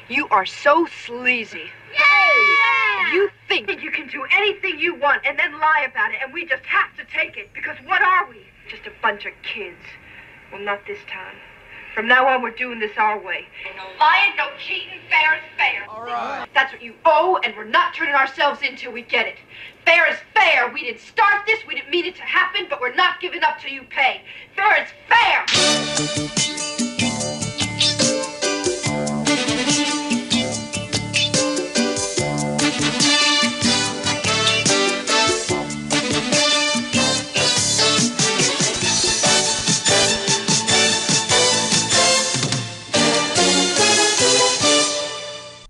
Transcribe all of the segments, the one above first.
You are so sleazy. Yay! You think you can do anything you want and then lie about it, and we just have to take it, because what are we? Just a bunch of kids. Well, not this time. From now on, we're doing this our way. No lying, no cheating, fair is fair. All right. That's what you owe, and we're not turning ourselves in till we get it. Fair is fair. We didn't start this, we didn't mean it to happen, but we're not giving up till you pay. Fair is fair!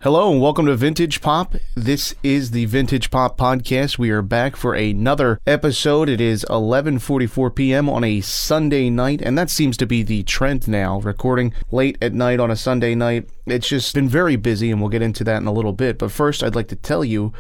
Hello and welcome to Vintage Pop. This is the Vintage Pop Podcast. We are back for another episode. It is 11:44 p.m. on a Sunday night, and that seems to be the trend now, recording late at night on a Sunday night. It's just been very busy, and we'll get into that in a little bit. But first, I'd like to tell you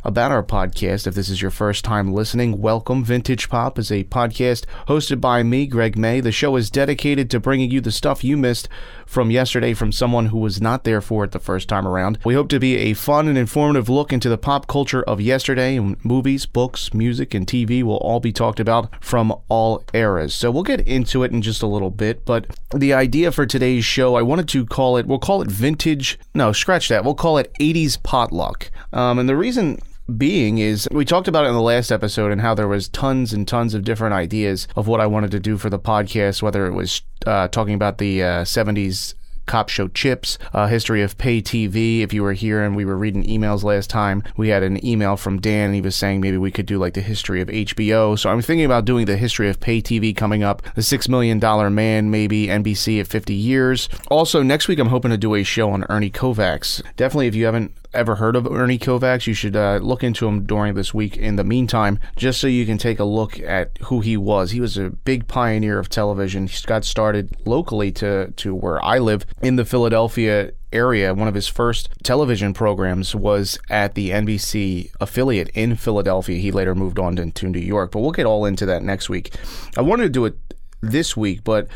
about our podcast. If this is your first time listening, welcome. Vintage Pop is a podcast hosted by me, Greg May. The show is dedicated to bringing you the stuff you missed from yesterday from someone who was not there for it the first time around. We hope to be a fun and informative look into the pop culture of yesterday, and movies, books, music, and TV will all be talked about from all eras. So we'll get into it in just a little bit, but the idea for today's show, I wanted to call it, we'll call it vintage, no, scratch that, we'll call it 80's Potluck. And the reason being is we talked about it in the last episode and how there was tons and tons of different ideas of what I wanted to do for the podcast, whether it was talking about the 70s cop show Chips, history of pay TV. If you were here and we were reading emails last time, we had an email from Dan and he was saying maybe we could do like the history of HBO. So I'm thinking about doing the history of pay TV coming up, the $6 Million Man, maybe NBC at 50 years. Also, next week I'm hoping to do a show on Ernie Kovacs. Definitely, if you haven't ever heard of Ernie Kovacs, you should look into him during this week in the meantime, just so you can take a look at who he was. He was a big pioneer of television. He got started locally to where I live in the Philadelphia area. One of his first television programs was at the NBC affiliate in Philadelphia. He later moved on to New York, but we'll get all into that next week. I wanted to do it this week, but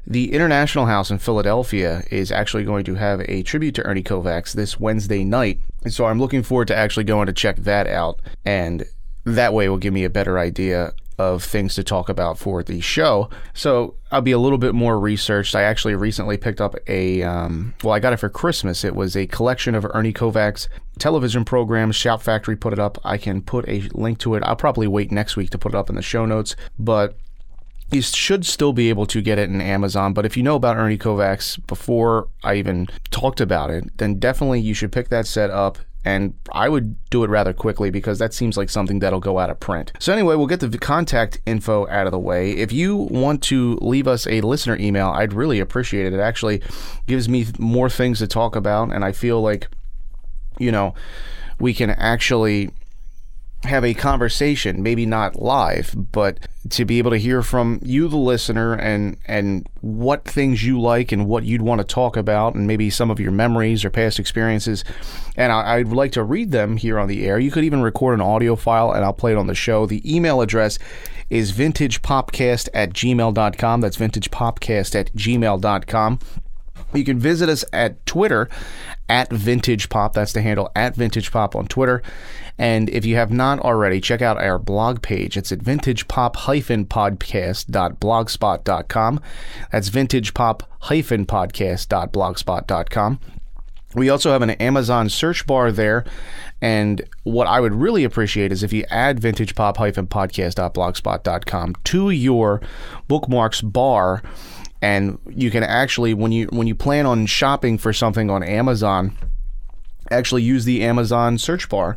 the International House in Philadelphia is actually going to have a tribute to Ernie Kovacs this Wednesday night. And so I'm looking forward to actually going to check that out. And that way it will give me a better idea of things to talk about for the show. So I'll be a little bit more researched. I actually recently picked up I got it for Christmas. It was a collection of Ernie Kovacs television programs. Shout Factory put it up. I can put a link to it. I'll probably wait next week to put it up in the show notes. But you should still be able to get it in Amazon, but if you know about Ernie Kovacs before I even talked about it, then definitely you should pick that set up, and I would do it rather quickly because that seems like something that'll go out of print. So anyway, we'll get the contact info out of the way. If you want to leave us a listener email, I'd really appreciate it. It actually gives me more things to talk about, and I feel like, we can actually have a conversation, maybe not live, but to be able to hear from you, the listener, and what things you like and what you'd want to talk about, and maybe some of your memories or past experiences. And I'd like to read them here on the air. You could even record an audio file and I'll play it on the show. The email address is vintagepopcast@gmail.com. That's vintagepopcast@gmail.com. You can visit us at Twitter @VintagePop. That's the handle, @VintagePop on Twitter. And if you have not already, check out our blog page. It's at vintagepop-podcast.blogspot.com. That's vintagepop-podcast.blogspot.com. We also have an Amazon search bar there, and what I would really appreciate is if you add vintagepop-podcast.blogspot.com to your bookmarks bar, and you can actually, when you plan on shopping for something on Amazon, actually use the Amazon search bar,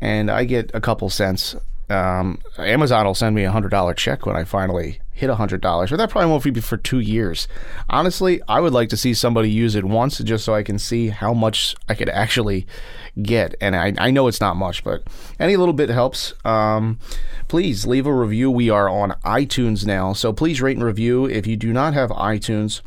and I get a couple cents. Amazon will send me a $100 check when I finally hit $100, but that probably won't be for 2 years. Honestly, I would like to see somebody use it once just so I can see how much I could actually get, and I know it's not much, but any little bit helps. Please leave a review. We are on iTunes now, so please rate and review. If you do not have iTunes,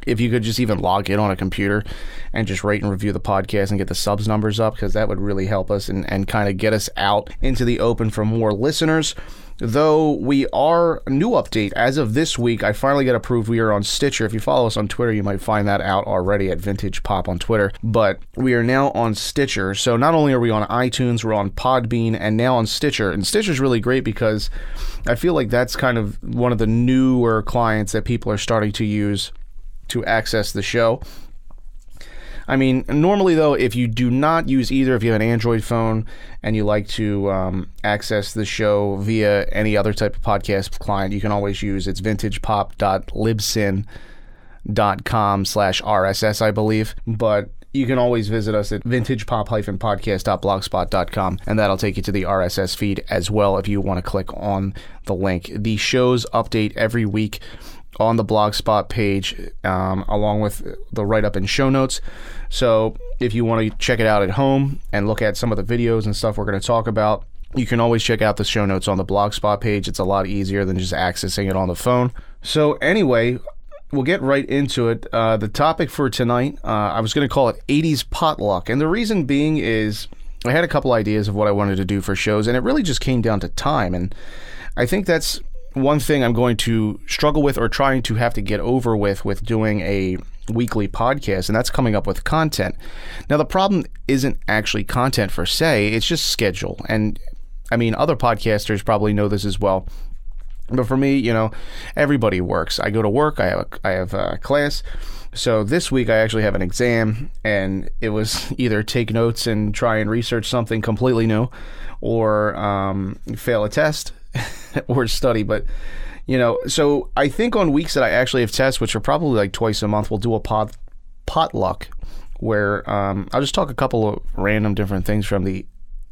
if you could just even log in on a computer and just rate and review the podcast and get the subs numbers up, because that would really help us and kind of get us out into the open for more listeners. Though we are, new update, as of this week, I finally got approved. We are on Stitcher. If you follow us on Twitter, you might find that out already at Vintage Pop on Twitter. But we are now on Stitcher. So not only are we on iTunes, we're on Podbean, and now on Stitcher. And Stitcher's really great because I feel like that's kind of one of the newer clients that people are starting to use to access the show. I mean, normally, though, if you do not use either, if you have an Android phone and you like to access the show via any other type of podcast client, you can always use, it's vintagepop.libsyn.com/RSS, I believe. But you can always visit us at vintagepop-podcast.blogspot.com, and that'll take you to the RSS feed as well if you want to click on the link. The shows update every week on the Blogspot page, along with the write-up and show notes. So if you want to check it out at home and look at some of the videos and stuff we're going to talk about, you can always check out the show notes on the Blogspot page. It's a lot easier than just accessing it on the phone. So anyway, we'll get right into it. The topic for tonight, I was going to call it 80's Potluck. And the reason being is I had a couple ideas of what I wanted to do for shows, and it really just came down to time. And I think that's one thing I'm going to struggle with, or trying to have to get over with doing a weekly podcast, and that's coming up with content. Now, the problem isn't actually content per se, it's just schedule. And I mean, other podcasters probably know this as well. But for me, you know, everybody works. I go to work, I have a class. So this week I actually have an exam, and it was either take notes and try and research something completely new, or fail a test, or study. But, you know, so I think on weeks that I actually have tests, which are probably like twice a month, we'll do a potluck, where I'll just talk a couple of random different things from the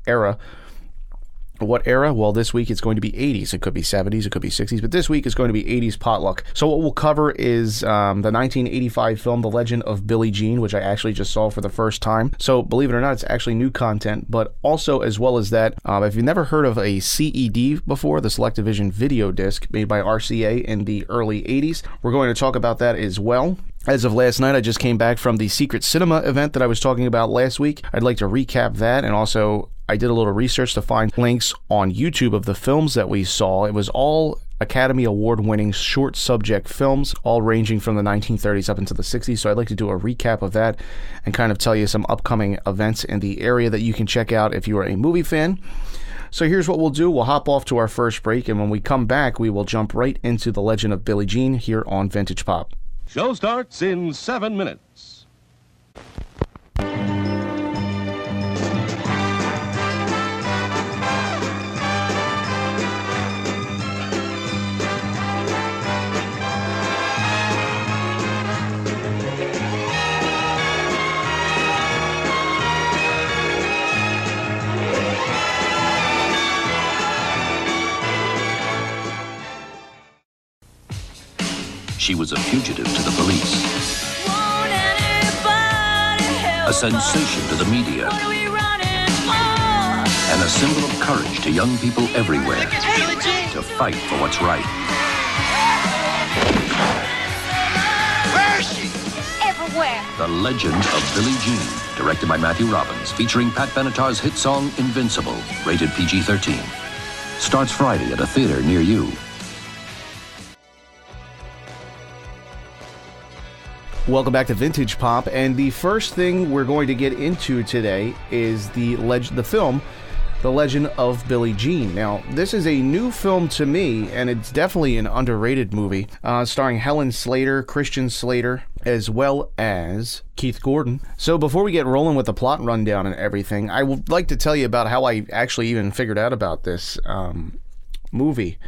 era. What era? Well, this week it's going to be 80s. It could be 70s, it could be 60s, but this week is going to be 80s Potluck. So what we'll cover is the 1985 film, The Legend of Billie Jean, which I actually just saw for the first time. So believe it or not, it's actually new content, but also as well as that, if you've never heard of a CED before, the Selective Vision Videodisc made by RCA in the early 80s, we're going to talk about that as well. As of last night, I just came back from the Secret Cinema event that I was talking about last week. I'd like to recap that, and also I did a little research to find links on YouTube of the films that we saw. It was all Academy Award-winning short subject films, all ranging from the 1930s up into the 60s. So I'd like to do a recap of that and kind of tell you some upcoming events in the area that you can check out if you are a movie fan. So here's what we'll do. We'll hop off to our first break, and when we come back, we will jump right into The Legend of Billie Jean here on Vintage Pop. Show starts in 7 minutes. She was a fugitive to the police, a sensation to the media, and a symbol of courage to young people everywhere to fight for what's right. Where is she? Everywhere. The Legend of Billie Jean, directed by Matthew Robbins, featuring Pat Benatar's hit song Invincible, rated PG-13. Starts Friday at a theater near you. Welcome back to Vintage Pop, and the first thing we're going to get into today is the film, The Legend of Billie Jean. Now, this is a new film to me, and it's definitely an underrated movie, starring Helen Slater, Christian Slater, as well as Keith Gordon. So before we get rolling with the plot rundown and everything, I would like to tell you about how I actually even figured out about this movie.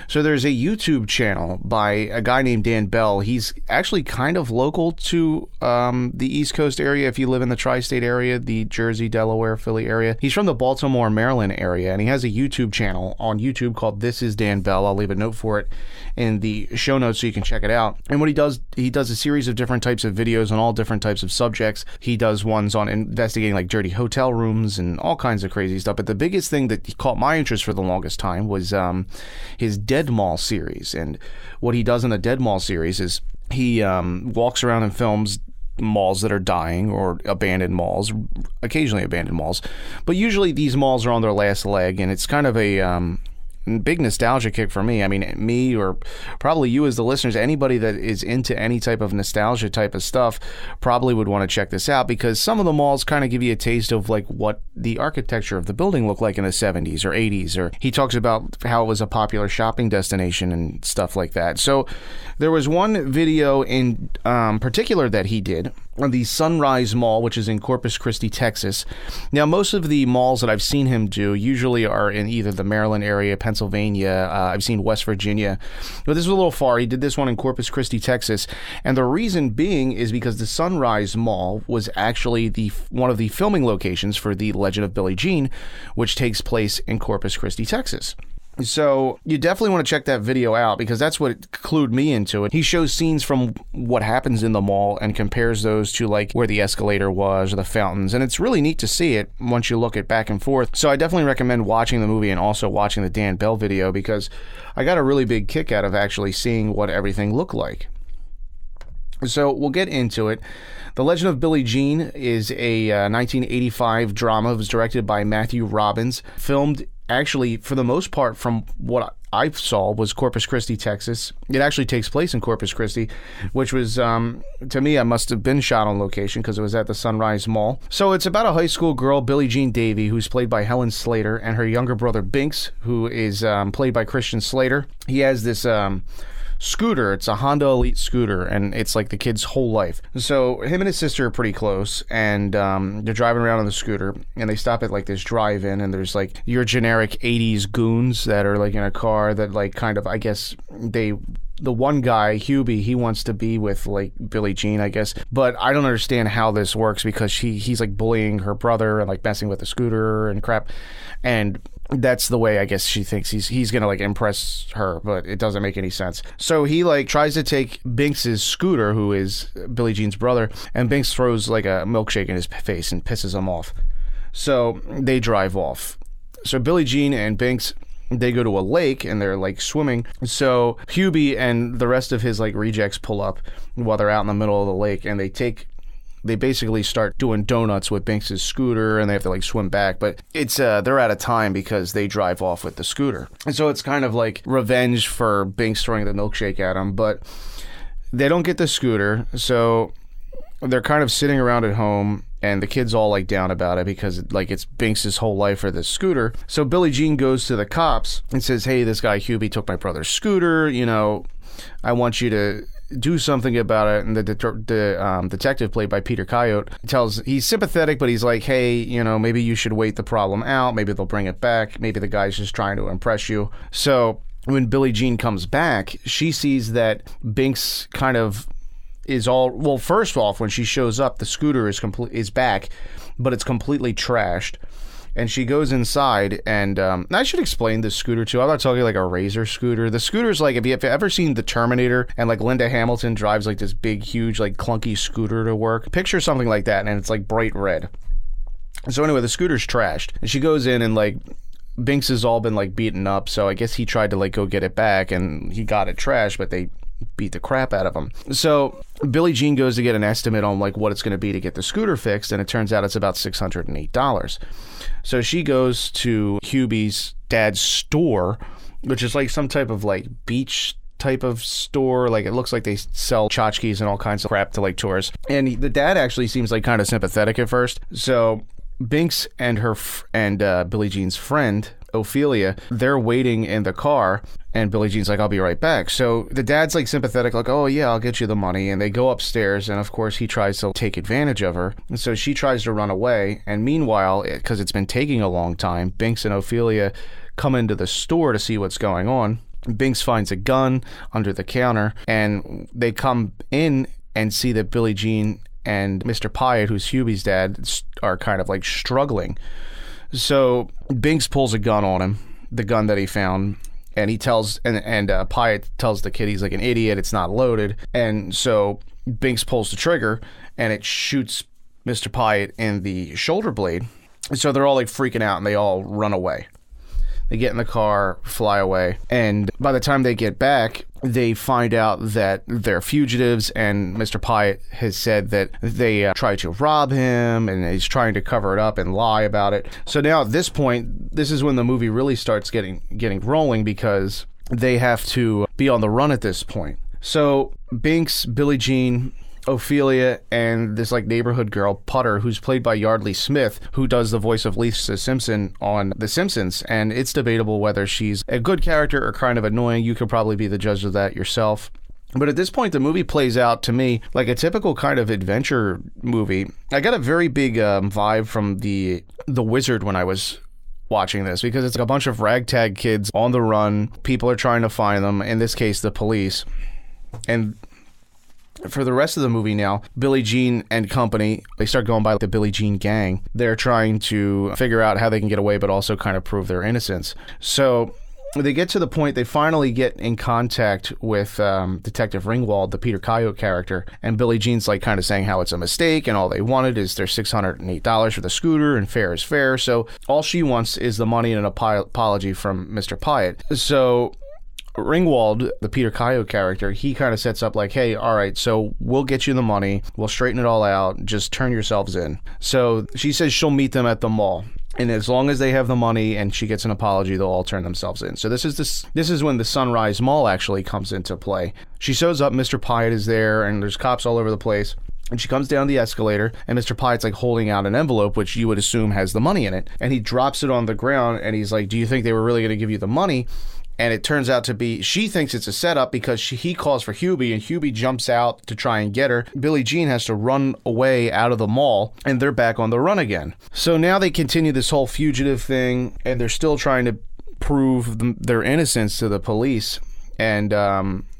So there's a YouTube channel by a guy named Dan Bell. He's actually kind of local to the East Coast area. If you live in the tri-state area, the Jersey, Delaware, Philly area. He's from the Baltimore, Maryland area, and he has a YouTube channel on YouTube called This Is Dan Bell. I'll leave a note for it in the show notes so you can check it out. And what he does a series of different types of videos on all different types of subjects. He does ones on investigating like dirty hotel rooms and all kinds of crazy stuff. But the biggest thing that caught my interest for the longest time was from his Dead Mall series. And what he does in the Dead Mall series is he walks around and films malls that are dying, or abandoned malls, occasionally abandoned malls. But usually these malls are on their last leg, and it's kind of a big nostalgia kick for me. I mean, me, or probably you as the listeners, anybody that is into any type of nostalgia type of stuff probably would want to check this out, because some of the malls kind of give you a taste of like what the architecture of the building looked like in the 70s or 80s, or he talks about how it was a popular shopping destination and stuff like that. So there was one video in particular that he did on the Sunrise Mall, which is in Corpus Christi, Texas. Now, most of the malls that I've seen him do usually are in either the Maryland area, Pennsylvania, I've seen West Virginia, but this was a little far. He did this one in Corpus Christi, Texas, and the reason being is because the Sunrise Mall was actually one of the filming locations for the Legend of Billie Jean, which takes place in Corpus Christi, Texas. So you definitely want to check that video out, because that's what clued me into it. He shows scenes from what happens in the mall and compares those to like where the escalator was or the fountains, and it's really neat to see it once you look at back and forth. So I definitely recommend watching the movie and also watching the Dan Bell video, because I got a really big kick out of actually seeing what everything looked like. So we'll get into it. The Legend of Billie Jean is a 1985 drama. It was directed by Matthew Robbins, filmed actually, for the most part, from what I saw, was Corpus Christi, Texas. It actually takes place in Corpus Christi, which was, to me, I must have been shot on location because it was at the Sunrise Mall. So it's about a high school girl, Billie Jean Davy, who's played by Helen Slater, and her younger brother, Binks, who is played by Christian Slater. He has this scooter. It's a Honda Elite scooter, and it's like the kid's whole life. So him and his sister are pretty close, and they're driving around on the scooter, and they stop at like this drive-in, and there's like your generic 80s goons that are like in a car that like kind of, I guess the one guy, Hubie, he wants to be with like Billie Jean, I guess, but I don't understand how this works, because he's like bullying her brother and like messing with the scooter and crap, and that's the way I guess she thinks he's gonna like impress her, but it doesn't make any sense. So he like tries to take Binks's scooter, who is Billie Jean's brother, and Binks throws like a milkshake in his face and pisses him off. So they drive off. So Billie Jean and Binks, they go to a lake and they're like swimming. So Hubie and the rest of his like rejects pull up while they're out in the middle of the lake, and they basically start doing donuts with Binks's scooter, and they have to like swim back, but it's they're out of time because they drive off with the scooter. And so it's kind of like revenge for Binks throwing the milkshake at him, but they don't get the scooter, so they're kind of sitting around at home, and the kid's all like down about it because like it's Binks' whole life for this scooter. So Billie Jean goes to the cops and says, "Hey, this guy Hubie took my brother's scooter, you know, I want you to do something about it." And the detective, played by Peter Coyote, he's sympathetic, but he's like, "Hey, you know, maybe you should wait the problem out. Maybe they'll bring it back. Maybe the guy's just trying to impress you." So when Billie Jean comes back, she sees that Binks kind of is all, well, first off, when she shows up, the scooter is back, but it's completely trashed. And she goes inside, and I should explain this scooter too. I'm not talking like a Razor scooter. The scooter's like, if you've ever seen The Terminator, and like Linda Hamilton drives like this big, huge, like clunky scooter to work, picture something like that, and it's like bright red. So anyway, the scooter's trashed, and she goes in, and like Binks has all been like beaten up, so I guess he tried to like go get it back, and he got it trashed, but they beat the crap out of him. So Billie Jean goes to get an estimate on like what it's going to be to get the scooter fixed, and it turns out it's about $608. So she goes to Hubie's dad's store, which is like some type of like beach type of store. Like it looks like they sell tchotchkes and all kinds of crap to like tourists. And the dad actually seems like kind of sympathetic at first. So Binks and Billie Jean's friend Ophelia, they're waiting in the car, and Billie Jean's like, "I'll be right back." So the dad's like sympathetic, like, "Oh yeah, I'll get you the money." And they go upstairs, and of course he tries to take advantage of her, and so she tries to run away. And meanwhile, because it's been taking a long time, Binks and Ophelia come into the store to see what's going on. Binks finds a gun under the counter, and they come in and see that Billie Jean and Mr. Pyatt, who's Hubie's dad, are kind of like struggling. So Binks pulls a gun on him, the gun that he found, and he tells, and Pyatt tells the kid he's like an idiot, it's not loaded. And so Binks pulls the trigger, and it shoots Mr. Pyatt in the shoulder blade. So they're all like freaking out, and they all run away. They get in the car, fly away, and by the time they get back, they find out that they're fugitives, and Mr. Pyatt has said that they tried to rob him, and he's trying to cover it up and lie about it. So now at this point, this is when the movie really starts getting rolling, because they have to be on the run at this point. So Binks, Billie Jean, Ophelia, and this like neighborhood girl Putter, who's played by Yardley Smith, who does the voice of Lisa Simpson on The Simpsons, and it's debatable whether she's a good character or kind of annoying. You could probably be the judge of that yourself. But at this point, the movie plays out to me like a typical kind of adventure movie. I got a very big vibe from the Wizard when I was watching this, because it's like a bunch of ragtag kids on the run. People are trying to find them, in this case the police. And for the rest of the movie now, Billie Jean and company, they start going by the Billie Jean gang. They're trying to figure out how they can get away, but also kind of prove their innocence. So they get to the point, they finally get in contact with Detective Ringwald, the Peter Coyote character, and Billie Jean's like kind of saying how it's a mistake, and all they wanted is their $608 for the scooter, and fair is fair. So all she wants is the money and an apology from Mr. Pyatt. So Ringwald, the Peter Coyote character, he kind of sets up like, hey, all right, so we'll get you the money, we'll straighten it all out, just turn yourselves in. So she says she'll meet them at the mall, and as long as they have the money and she gets an apology, they'll all turn themselves in. So this is when the Sunrise Mall actually comes into play. She shows up, Mr. Pyatt is there, and there's cops all over the place. And she comes down the escalator, and Mr. Pyatt's like holding out an envelope, which you would assume has the money in it. And he drops it on the ground, and he's like, do you think they were really going to give you the money? And it turns out to be, she thinks it's a setup, because he calls for Hubie, and Hubie jumps out to try and get her. Billie Jean has to run away out of the mall, and they're back on the run again. So now they continue this whole fugitive thing, and they're still trying to prove their innocence to the police. And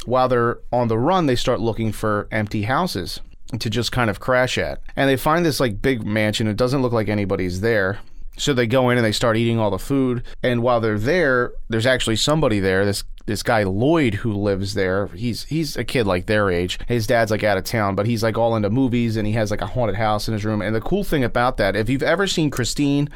while they're on the run, they start looking for empty houses to just kind of crash at. And they find this like big mansion. It doesn't look like anybody's there. So they go in and they start eating all the food. And while they're there, there's actually somebody there. This guy Lloyd, who lives there. He's a kid like their age. His dad's like out of town, but he's like all into movies, and he has like a haunted house in his room. And the cool thing about that, if you've ever seen Christine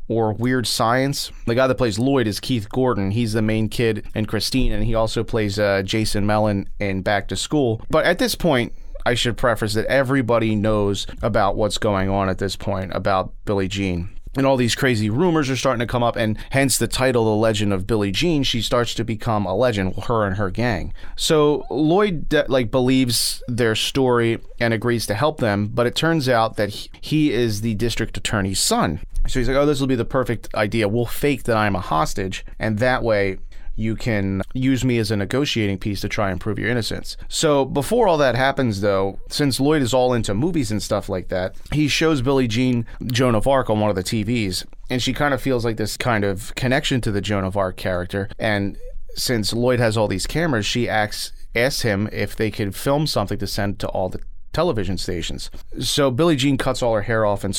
or Weird Science, the guy that plays Lloyd is Keith Gordon. He's the main kid in Christine, and he also plays Jason Mellon in Back to School. But at this point, I should preface that everybody knows about what's going on at this point about Billie Jean. And all these crazy rumors are starting to come up, and hence the title, The Legend of Billie Jean. She starts to become a legend, her and her gang. So Lloyd believes their story and agrees to help them, but it turns out that he is the district attorney's son. So he's like, oh, this will be the perfect idea. We'll fake that I'm a hostage, and that way you can use me as a negotiating piece to try and prove your innocence. So before all that happens, though, since Lloyd is all into movies and stuff like that, he shows Billie Jean Joan of Arc on one of the TVs, and she kind of feels like this kind of connection to the Joan of Arc character. And since Lloyd has all these cameras, she asks him if they could film something to send to all the television stations. So Billie Jean cuts all her hair off and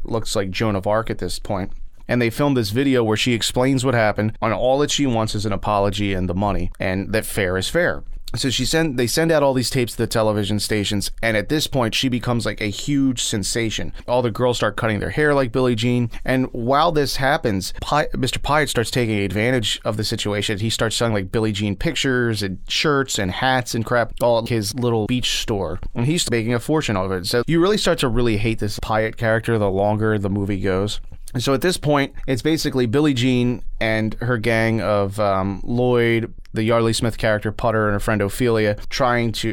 looks like Joan of Arc at this point. And they filmed this video where she explains what happened, and all that she wants is an apology and the money, and that fair is fair. So they send out all these tapes to the television stations, and at this point, she becomes like a huge sensation. All the girls start cutting their hair like Billie Jean, and while this happens, Mr. Pyatt starts taking advantage of the situation. He starts selling like Billie Jean pictures and shirts and hats and crap, all at his little beach store, and he's making a fortune out of it. So you really start to really hate this Pyatt character the longer the movie goes. So at this point, it's basically Billie Jean and her gang of Lloyd, the Yardley Smith character Putter, and her friend Ophelia,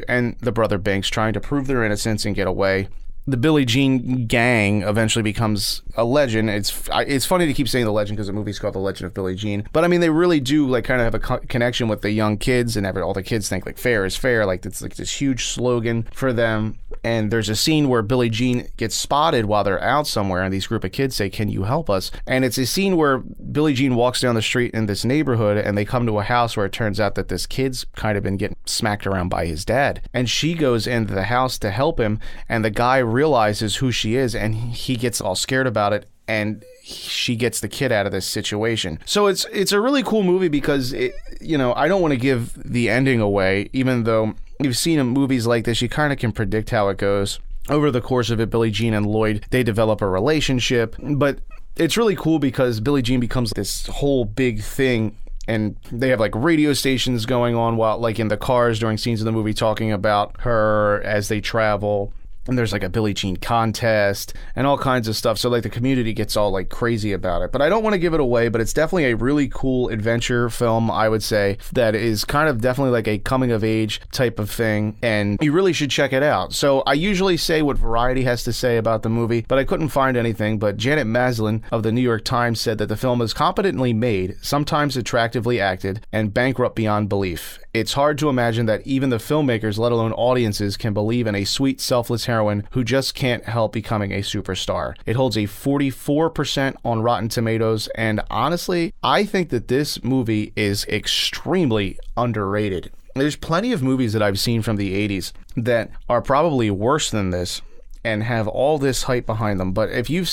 and the brother Binks, trying to prove their innocence and get away. The Billie Jean gang eventually becomes a legend. It's funny to keep saying the legend because the movie's called The Legend of Billie Jean. But I mean, they really do like kind of have a connection with the young kids, and all the kids think like fair is fair. Like it's like this huge slogan for them. And there's a scene where Billie Jean gets spotted while they're out somewhere, and these group of kids say, "Can you help us?" And it's a scene where Billie Jean walks down the street in this neighborhood, and they come to a house where it turns out that this kid's kind of been getting smacked around by his dad. And she goes into the house to help him, and the guy realizes who she is, and he gets all scared about it, and she gets the kid out of this situation. So it's a really cool movie because I don't want to give the ending away, even though you've seen in movies like this, you kind of can predict how it goes. Over the course of it, Billie Jean and Lloyd, they develop a relationship, but it's really cool because Billie Jean becomes this whole big thing. And they have like radio stations going on while like in the cars during scenes of the movie talking about her as they travel. And there's like a Billie Jean contest and all kinds of stuff. So like the community gets all like crazy about it. But I don't want to give it away, but it's definitely a really cool adventure film, I would say, that is kind of definitely like a coming of age type of thing. And you really should check it out. So I usually say what Variety has to say about the movie, but I couldn't find anything. But Janet Maslin of the New York Times said that the film is competently made, sometimes attractively acted, and bankrupt beyond belief. It's hard to imagine that even the filmmakers, let alone audiences, can believe in a sweet, selfless heroine who just can't help becoming a superstar. It holds a 44% on Rotten Tomatoes, and honestly, I think that this movie is extremely underrated. There's plenty of movies that I've seen from the 80s that are probably worse than this and have all this hype behind them. But if you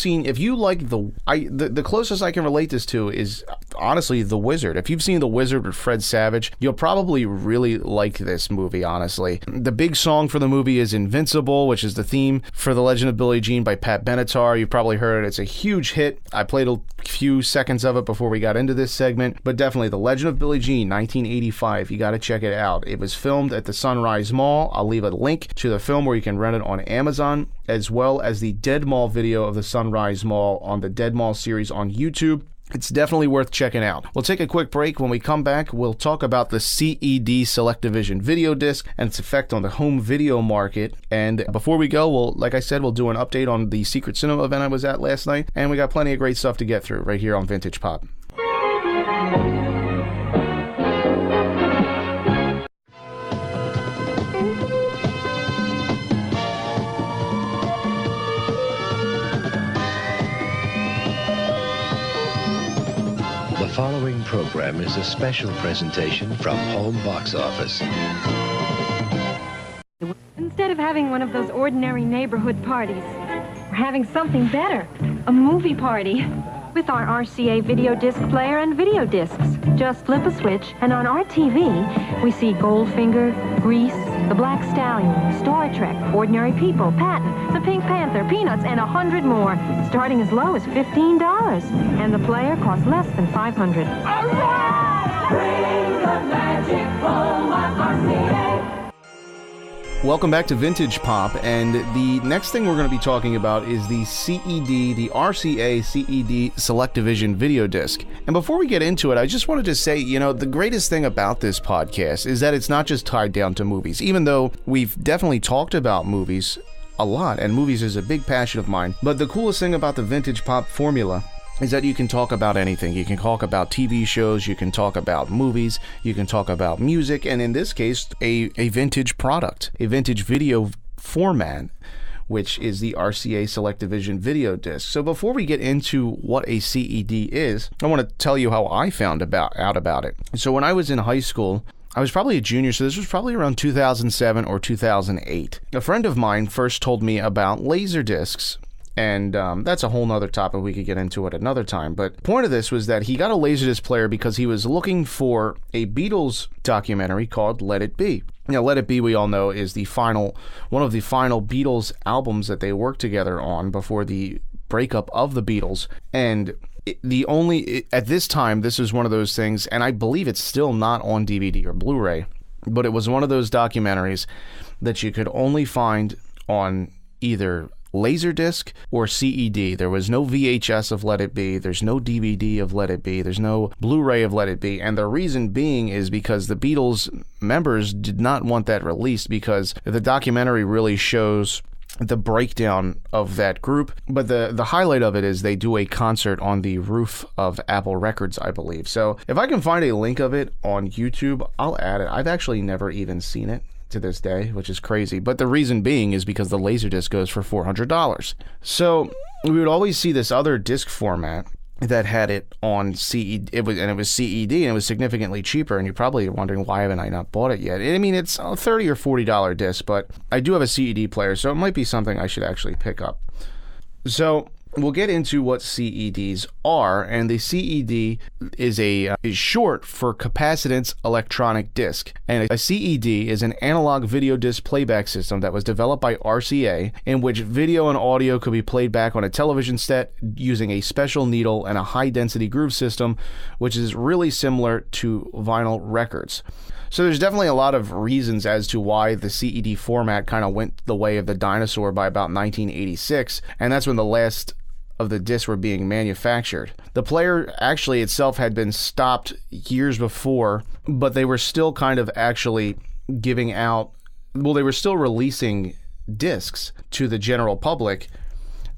like the closest I can relate this to is honestly The Wizard. If you've seen The Wizard with Fred Savage, you'll probably really like this movie, honestly. The big song for the movie is Invincible, which is the theme for The Legend of Billie Jean by Pat Benatar. You've probably heard it. It's a huge hit. I played a few seconds of it before we got into this segment, but definitely The Legend of Billie Jean, 1985. You got to check it out. It was filmed at the Sunrise Mall. I'll leave a link to the film where you can rent it on Amazon, as well as the Dead Mall video of the Sunrise Mall on the Dead Mall series on YouTube. It's definitely worth checking out. We'll take a quick break. When we come back, we'll talk about the CED Select Division video disc and its effect on the home video market. And before we go, like I said, we'll do an update on the Secret Cinema event I was at last night. And we got plenty of great stuff to get through right here on Vintage Pop. The following program is a special presentation from Home Box Office. Instead of having one of those ordinary neighborhood parties, we're having something better, a movie party. With our RCA video disc player and video discs. Just flip a switch, and on our TV, we see Goldfinger, Grease, The Black Stallion, Star Trek, Ordinary People, Patton, The Pink Panther, Peanuts, and 100 more, starting as low as $15. And the player costs less than $500. All right! Bring the magic home of RCA. Welcome back to Vintage Pop, and the next thing we're going to be talking about is the CED, the RCA CED Select Division video disc. And before we get into it, I just wanted to say, the greatest thing about this podcast is that it's not just tied down to movies, even though we've definitely talked about movies a lot, and movies is a big passion of mine. But the coolest thing about the Vintage Pop formula is that you can talk about anything. You can talk about TV shows, you can talk about movies, you can talk about music, and in this case, a vintage product, a vintage video format, which is the RCA Select Division video disc. So before we get into what a CED is, I want to tell you how I found out about it. So when I was in high school, I was probably a junior, so this was probably around 2007 or 2008. A friend of mine first told me about laser discs. And that's a whole nother topic we could get into at another time. But the point of this was that he got a Laserdisc player because he was looking for a Beatles documentary called Let It Be. Let It Be, we all know, is one of the final Beatles albums that they worked together on before the breakup of the Beatles. And at this time, this was one of those things, and I believe it's still not on DVD or Blu-ray, but it was one of those documentaries that you could only find on either Laserdisc or CED. There was no VHS of Let It Be. There's no DVD of Let It Be. There's no Blu-ray of Let It Be. And the reason being is because the Beatles members did not want that released, because the documentary really shows the breakdown of that group. But the highlight of it is they do a concert on the roof of Apple Records, I believe. So if I can find a link of it on YouTube, I'll add it. I've actually never even seen it to this day, which is crazy. But the reason being is because the Laserdisc goes for $400. So we would always see this other disc format that had it on CED. It was CED, and it was significantly cheaper. And you're probably wondering, why haven't I not bought it yet? I mean, it's a $30 or $40 disc, but I do have a CED player, so it might be something I should actually pick up. So we'll get into what CEDs are, and the CED is short for capacitance electronic disc. And a CED is an analog video disc playback system that was developed by RCA, in which video and audio could be played back on a television set using a special needle and a high-density groove system, which is really similar to vinyl records. So there's definitely a lot of reasons as to why the CED format kind of went the way of the dinosaur by about 1986, and that's when the last of the discs were being manufactured. The player actually itself had been stopped years before, but they were still kind of actually giving out, well, they were still releasing discs to the general public,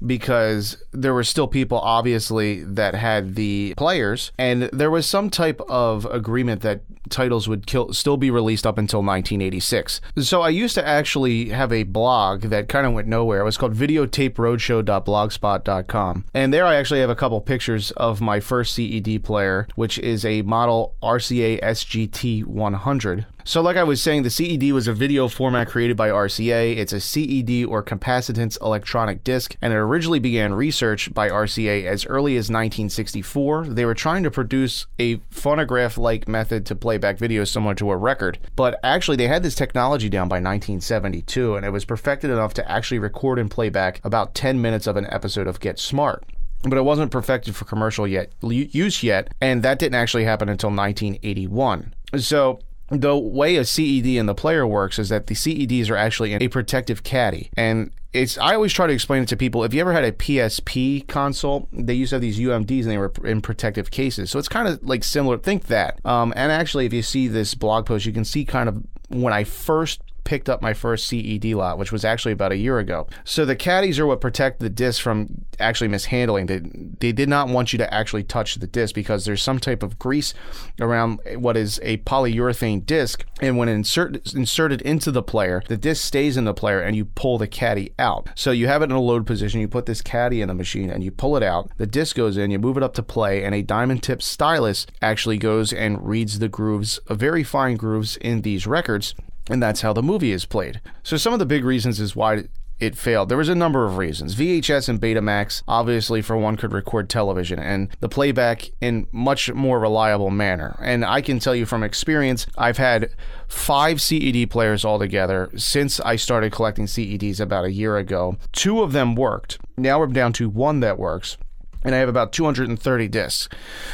because there were still people obviously that had the players, and there was some type of agreement that titles would still be released up until 1986. So I used to actually have a blog that kind of went nowhere. It was called videotaperoadshow.blogspot.com, and there I actually have a couple pictures of my first CED player, which is a model RCA SGT 100. So like I was saying, the CED was a video format created by RCA. It's a CED, or capacitance electronic disc, and it originally began research by RCA as early as 1964. They were trying to produce a phonograph-like method to play back videos similar to a record, but actually they had this technology down by 1972, and it was perfected enough to actually record and play back about 10 minutes of an episode of Get Smart. But it wasn't perfected for commercial use yet, and that didn't actually happen until 1981. So the way a CED in the player works is that the CEDs are actually in a protective caddy, and I always try to explain it to people. If you ever had a PSP console, they used to have these UMDs and they were in protective cases. So it's kind of like similar. Think that. And actually, if you see this blog post, you can see kind of when I first picked up my first CED lot, which was actually about a year ago. So the caddies are what protect the disc from actually mishandling. They did not want you to actually touch the disc because there's some type of grease around what is a polyurethane disc, and when inserted into the player, the disc stays in the player and you pull the caddy out. So you have it in a load position, you put this caddy in the machine and you pull it out, the disc goes in, you move it up to play, and a diamond tip stylus actually goes and reads the grooves, very fine grooves in these records, and that's how the movie is played. So some of the big reasons is why it failed. There was a number of reasons. VHS and Betamax, obviously, for one, could record television and the playback in much more reliable manner. And I can tell you from experience, I've had 5 CED players altogether since I started collecting CEDs about a year ago. 2 of them worked. Now we're down to 1 that works, and I have about 230 discs.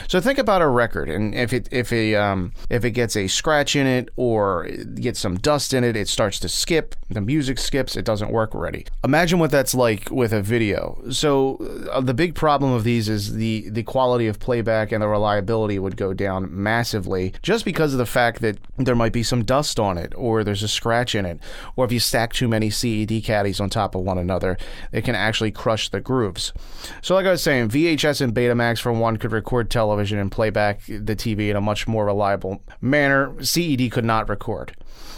So think about a record, and if it gets a scratch in it or gets some dust in it, it starts to skip. The music skips. It doesn't work already. Imagine what that's like with a video. So the big problem of these is the quality of playback and the reliability would go down massively, just because of the fact that there might be some dust on it, or there's a scratch in it, or if you stack too many CED caddies on top of one another, it can actually crush the grooves. So like I was saying, VHS and Betamax, for one, could record television and play back the TV in a much more reliable manner. CED could not record.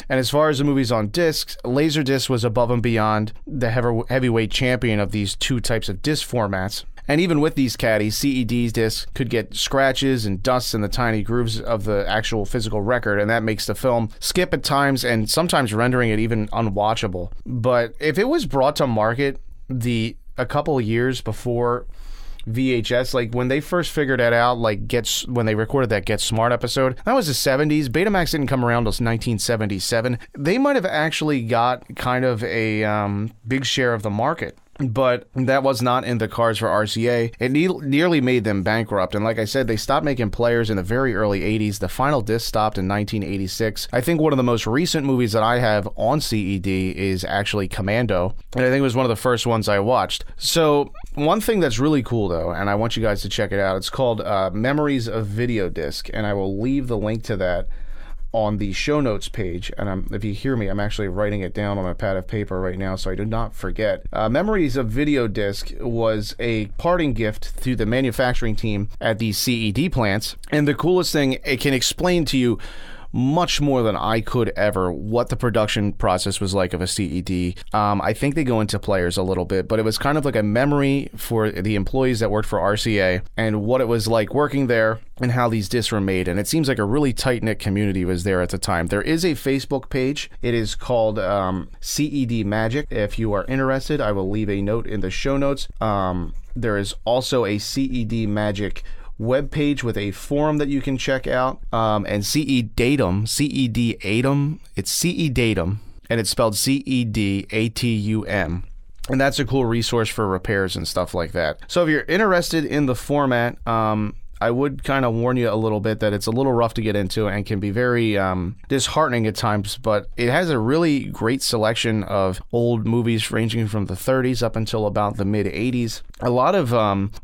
And as far as the movies on discs, Laserdisc was above and beyond the heavyweight champion of these 2 types of disc formats. And even with these caddies, CED discs could get scratches and dust in the tiny grooves of the actual physical record, and that makes the film skip at times and sometimes rendering it even unwatchable. But if it was brought to market a couple of years before VHS, like when they first figured that out, like when they recorded that Get Smart episode, that was the 70s. Betamax didn't come around until 1977. They might have actually got kind of a big share of the market. But that was not in the cards for RCA. It nearly made them bankrupt. And like I said, they stopped making players in the very early 80s. The final disc stopped in 1986. I think one of the most recent movies that I have on CED is actually Commando. And I think it was one of the first ones I watched. So one thing that's really cool, though, and I want you guys to check it out, it's called Memories of Videodisc. And I will leave the link to that on the show notes page, and if you hear me, I'm actually writing it down on a pad of paper right now so I do not forget. Memories of Videodisc was a parting gift to the manufacturing team at these CED plants, and the coolest thing, it can explain to you much more than I could ever what the production process was like of a CED. I think they go into players a little bit, but it was kind of like a memory for the employees that worked for RCA and what it was like working there and how these discs were made. And it seems like a really tight-knit community was there at the time. There is a Facebook page. It is called CED Magic. If you are interested, I will leave a note in the show notes. There is also a CED Magic webpage with a forum that you can check out. And CED Datum, it's CED Datum, and it's spelled CEDATUM. And that's a cool resource for repairs and stuff like that. So if you're interested in the format, I would kind of warn you a little bit that it's a little rough to get into and can be very disheartening at times, but it has a really great selection of old movies ranging from the 30s up until about the mid-80s. A lot of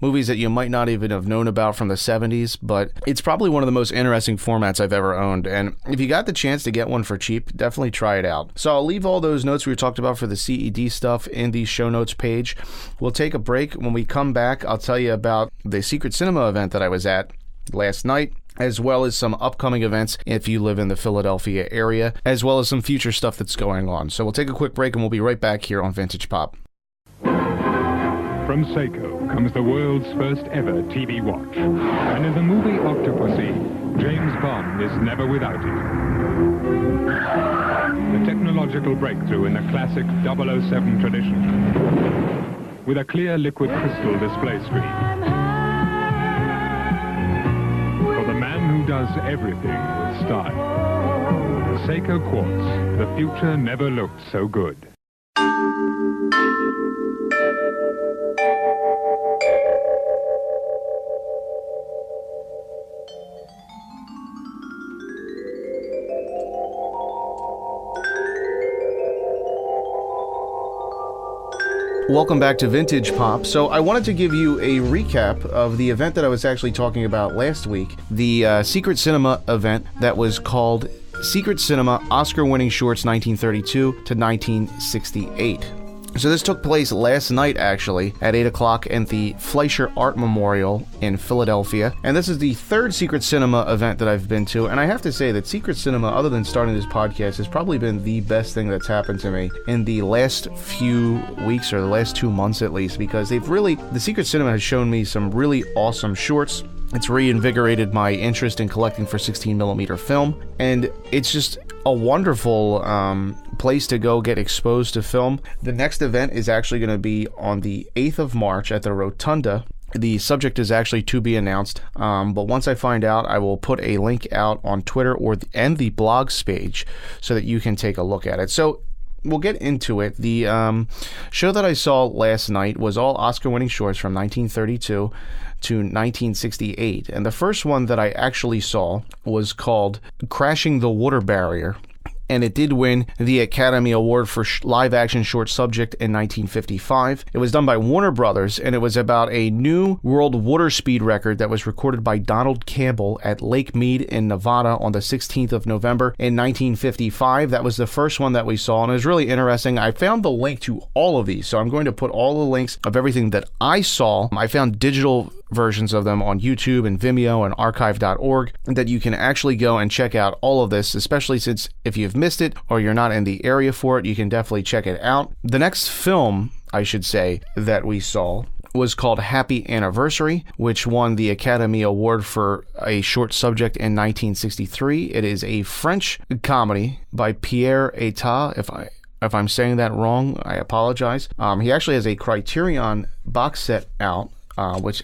movies that you might not even have known about from the 70s, but it's probably one of the most interesting formats I've ever owned. And if you got the chance to get one for cheap, definitely try it out. So I'll leave all those notes we talked about for the CED stuff in the show notes page. We'll take a break. When we come back, I'll tell you about the Secret Cinema event that I was at last night, as well as some upcoming events if you live in the Philadelphia area, as well as some future stuff that's going on. So we'll take a quick break and we'll be right back here on Vintage Pop. From Seiko comes the world's first ever TV watch. And in the movie Octopussy, James Bond is never without it. The technological breakthrough in the classic 007 tradition. With a clear liquid crystal display screen. For the man who does everything with style. Seiko Quartz, the future never looked so good. Welcome back to Vintage Pop. So I wanted to give you a recap of the event that I was actually talking about last week, the Secret Cinema event that was called Secret Cinema Oscar-winning shorts 1932 to 1968. So this took place last night, actually, at 8 o'clock at the Fleischer Art Memorial in Philadelphia. And this is the third Secret Cinema event that I've been to. And I have to say that Secret Cinema, other than starting this podcast, has probably been the best thing that's happened to me in the last few weeks, or the last 2 months at least, because the Secret Cinema has shown me some really awesome shorts. It's reinvigorated my interest in collecting for 16mm film, and it's just a wonderful place to go get exposed to film. The next event is actually going to be on the 8th of March at the Rotunda. The subject is actually to be announced, but once I find out, I will put a link out on Twitter and the blogs page so that you can take a look at it. So we'll get into it. The show that I saw last night was all Oscar-winning shorts from 1932 to 1968, and the first one that I actually saw was called Crashing the Water Barrier, and it did win the Academy Award for live-action short subject in 1955. It was done by Warner Brothers, and it was about a new world water speed record that was recorded by Donald Campbell at Lake Mead in Nevada on the 16th of November in 1955. That was the first one that we saw, and it was really interesting. I found the link to all of these, so I'm going to put all the links of everything that I saw. I found digital versions of them on YouTube and Vimeo and archive.org that you can actually go and check out all of this, especially since if you've missed it or you're not in the area for it, you can definitely check it out. The next film, I should say, that we saw was called Happy Anniversary, which won the Academy Award for a short subject in 1963. It is a French comedy by Pierre-État. If I'm saying that wrong, I apologize. He actually has a Criterion box set out, with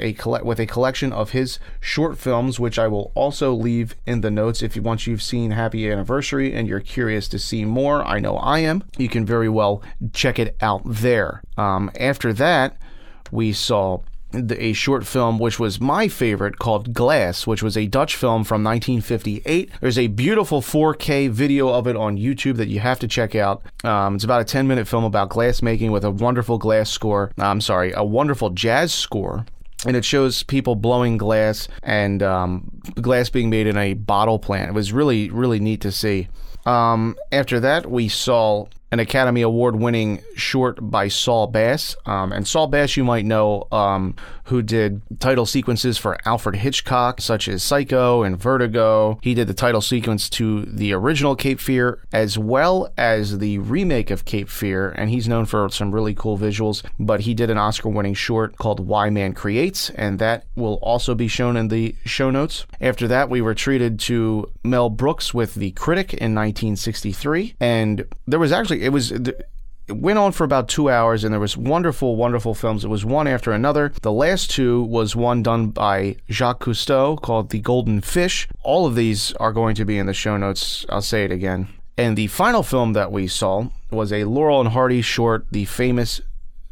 a collection of his short films, which I will also leave in the notes. Once you've seen Happy Anniversary and you're curious to see more, I know I am, you can very well check it out there. After that, we saw a short film which was my favorite called Glass, which was a Dutch film from 1958. There's a beautiful 4K video of it on YouTube that you have to check out. It's about a 10-minute film about glass making with a wonderful a wonderful jazz score. And it shows people blowing glass and glass being made in a bottle plant. It was really, really neat to see. After that, we saw an Academy Award-winning short by Saul Bass. And Saul Bass, you might know, who did title sequences for Alfred Hitchcock, such as Psycho and Vertigo. He did the title sequence to the original Cape Fear, as well as the remake of Cape Fear, and he's known for some really cool visuals, but he did an Oscar-winning short called Why Man Creates, and that will also be shown in the show notes. After that, we were treated to Mel Brooks with The Critic in 1963, and there was actually, it went on for about 2 hours, and there was wonderful films. It was one after another. The last two was one done by Jacques Cousteau called The Golden Fish. All of these are going to be in the show notes. I'll say it again. And the final film that we saw was a Laurel and Hardy short, The Famous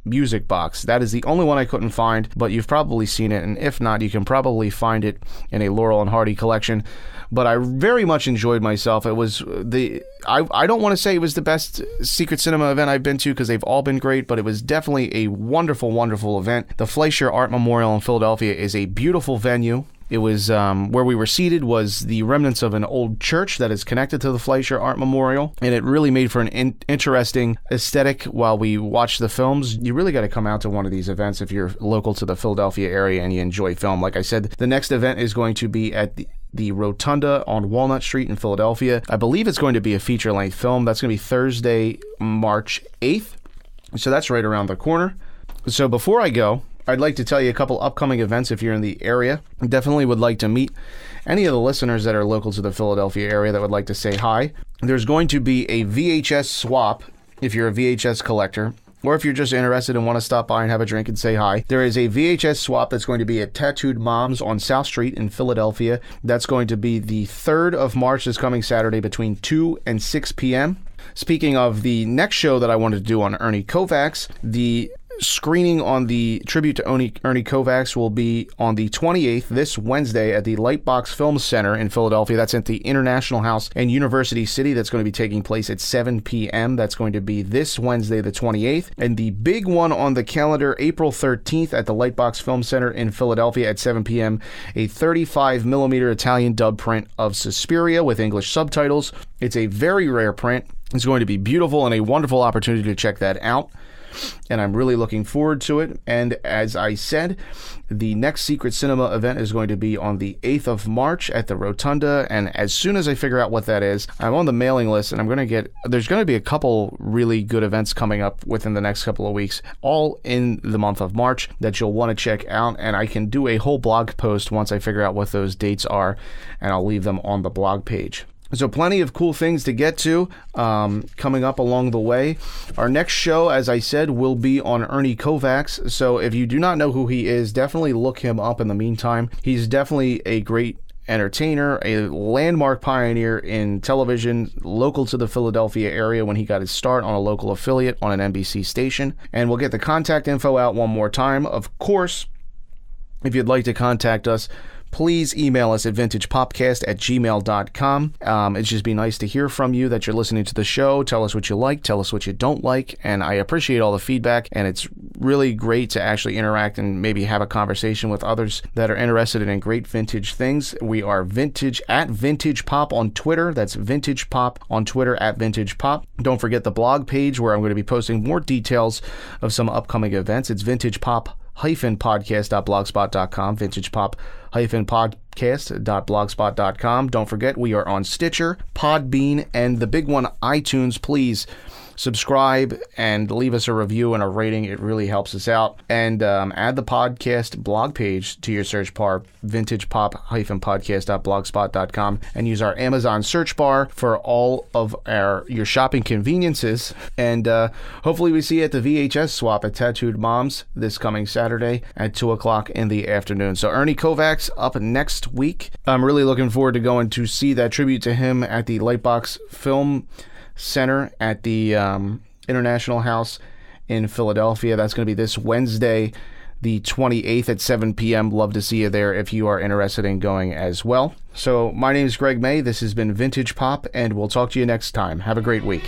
Music Box. That is the only one I couldn't find, but you've probably seen it, and if not, you can probably find it in a Laurel and Hardy collection. But I very much enjoyed myself. It was I don't want to say it was the best secret cinema event I've been to, because they've all been great, but it was definitely a wonderful event. The Fleischer Art Memorial in Philadelphia is a beautiful venue. It was where we were seated was the remnants of an old church that is connected to the Fleischer Art Memorial, and it really made for an interesting aesthetic while we watched the films. You really got to come out to one of these events if you're local to the Philadelphia area and you enjoy film. Like I said, the next event is going to be at the Rotunda on Walnut Street in Philadelphia. I believe it's going to be a feature-length film. That's going to be Thursday, March 8th. So that's right around the corner. So before I go, I'd like to tell you a couple upcoming events if you're in the area. I definitely would like to meet any of the listeners that are local to the Philadelphia area that would like to say hi. There's going to be a VHS swap if you're a VHS collector, or if you're just interested and want to stop by and have a drink and say hi. There is a VHS swap that's going to be at Tattooed Moms on South Street in Philadelphia. That's going to be the 3rd of March, this coming Saturday, between 2 and 6 p.m. Speaking of the next show that I wanted to do on Ernie Kovacs, the screening on the tribute to Ernie Kovacs will be on the 28th, this Wednesday, at the Lightbox Film Center in Philadelphia. That's at the International House in University City. That's going to be taking place at 7 p.m. That's going to be this Wednesday, the 28th. And the big one on the calendar, April 13th, at the Lightbox Film Center in Philadelphia at 7 p.m., a 35mm Italian dub print of Suspiria with English subtitles. It's a very rare print. It's going to be beautiful and a wonderful opportunity to check that out, and I'm really looking forward to it. And as I said, the next Secret Cinema event is going to be on the 8th of March at the Rotunda, and as soon as I figure out what that is, I'm on the mailing list, and there's going to be a couple really good events coming up within the next couple of weeks, all in the month of March, that you'll want to check out, and I can do a whole blog post once I figure out what those dates are, and I'll leave them on the blog page. So plenty of cool things to get to coming up along the way. Our next show, as I said, will be on Ernie Kovacs. So if you do not know who he is, definitely look him up in the meantime. He's definitely a great entertainer, a landmark pioneer in television local to the Philadelphia area when he got his start on a local affiliate on an NBC station. And we'll get the contact info out one more time. Of course, if you'd like to contact us, please email us at vintagepopcast@gmail.com. It'd just be nice to hear from you that you're listening to the show. Tell us what you like, tell us what you don't like, and I appreciate all the feedback, and it's really great to actually interact and maybe have a conversation with others that are interested in great vintage things. We are Vintage at Vintage Pop on Twitter. That's Vintage Pop on Twitter at Vintage Pop. Don't forget the blog page where I'm going to be posting more details of some upcoming events. It's vintagepop-podcast.blogspot.com, vintagepop-podcast.blogspot.com. Don't forget, we are on Stitcher, Podbean, and the big one, iTunes. Please subscribe and leave us a review and a rating. It really helps us out. And add the podcast blog page to your search bar, vintagepop-podcast.blogspot.com, and use our Amazon search bar for all of your shopping conveniences. And hopefully we see you at the VHS swap at Tattooed Moms this coming Saturday at 2 o'clock in the afternoon. So Ernie Kovacs up next week. I'm really looking forward to going to see that tribute to him at the Lightbox Film Center at the International House in Philadelphia. That's going to be this Wednesday, the 28th at 7 p.m. Love to see you there if you are interested in going as well. So my name is Greg May. This has been Vintage Pop, and we'll talk to you next time. Have a great week.